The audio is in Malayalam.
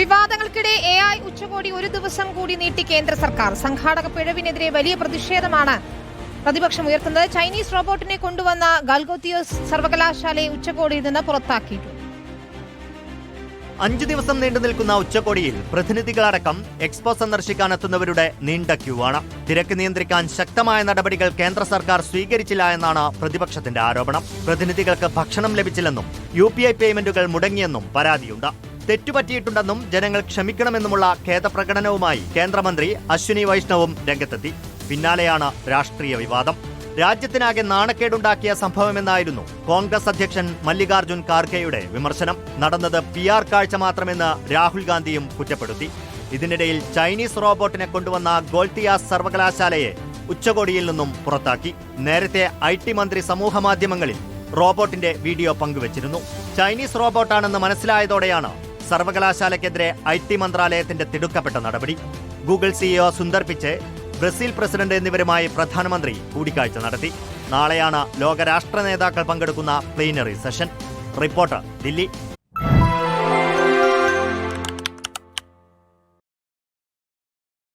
വിവാദങ്ങൾക്കിടെ AI ഉച്ചകോടി ഒരു ദിവസം കൂടി നീട്ടി കേന്ദ്ര സർക്കാർ. സംഘാടക പിഴവിനെതിരെ വലിയ പ്രതിഷേധമാണ് പ്രതിപക്ഷം ഉയർത്തുന്നത്. ചൈനീസ് റോബോട്ടിനെ കൊണ്ടുവന്ന ഗാൽഗോത്തിയോസ് സർവകലാശാലയെ ഉച്ചകോടിയിൽ നിന്ന് പുറത്താക്കിയിട്ടുണ്ട്. 5 ദിവസം നീണ്ടു നിൽക്കുന്ന ഉച്ചകോടിയിൽ പ്രതിനിധികളടക്കം എക്സ്പോ സന്ദർശിക്കാനെത്തുന്നവരുടെ നീണ്ട ക്യൂ ആണ്. തിരക്ക് നിയന്ത്രിക്കാൻ ശക്തമായ നടപടികൾ കേന്ദ്ര സർക്കാർ സ്വീകരിച്ചില്ല എന്നാണ് പ്രതിപക്ഷത്തിന്റെ ആരോപണം. പ്രതിനിധികൾക്ക് ഭക്ഷണം ലഭിച്ചില്ലെന്നും UPI പേയ്മെന്റുകൾ മുടങ്ങിയെന്നും പരാതിയുണ്ട്. തെറ്റുപറ്റിയിട്ടുണ്ടെന്നും ജനങ്ങൾ ക്ഷമിക്കണമെന്നുമുള്ള ഖേദപ്രകടനവുമായി കേന്ദ്രമന്ത്രി അശ്വിനി വൈഷ്ണവും രംഗത്തെത്തി. പിന്നാലെയാണ് രാഷ്ട്രീയ വിവാദം. രാജ്യത്തിനാകെ നാണക്കേടുണ്ടാക്കിയ സംഭവമെന്നായിരുന്നു കോൺഗ്രസ് അധ്യക്ഷൻ മല്ലികാർജുൻ ഖാർഗെയുടെ വിമർശനം. നടന്നത് PR കാഴ്ച മാത്രമെന്ന് രാഹുൽ ഗാന്ധിയും കുറ്റപ്പെടുത്തി. ഇതിനിടയിൽ ചൈനീസ് റോബോട്ടിനെ കൊണ്ടുവന്ന ഗോൾത്തിയാസ് സർവകലാശാലയെ ഉച്ചകോടിയിൽ നിന്നും പുറത്താക്കി. നേരത്തെ IT മന്ത്രി സമൂഹമാധ്യമങ്ങളിൽ റോബോട്ടിന്റെ വീഡിയോ പങ്കുവച്ചിരുന്നു. ചൈനീസ് റോബോട്ടാണെന്ന് മനസ്സിലായതോടെയാണ് സർവകലാശാലയ്ക്കെതിരെ IT മന്ത്രാലയത്തിന്റെ തിടുക്കപ്പെട്ട നടപടി. Google CEO Sundar പിച്ചെ, Brazil president എന്നിവരുമായി പ്രധാനമന്ത്രി കൂടിക്കാഴ്ച നടത്തി. നാളെയാണ് ലോകരാഷ്ട്ര നേതാക്കൾ പങ്കെടുക്കുന്ന പ്ലീനറി സെഷൻ. റിപ്പോർട്ടർ, ദില്ലി.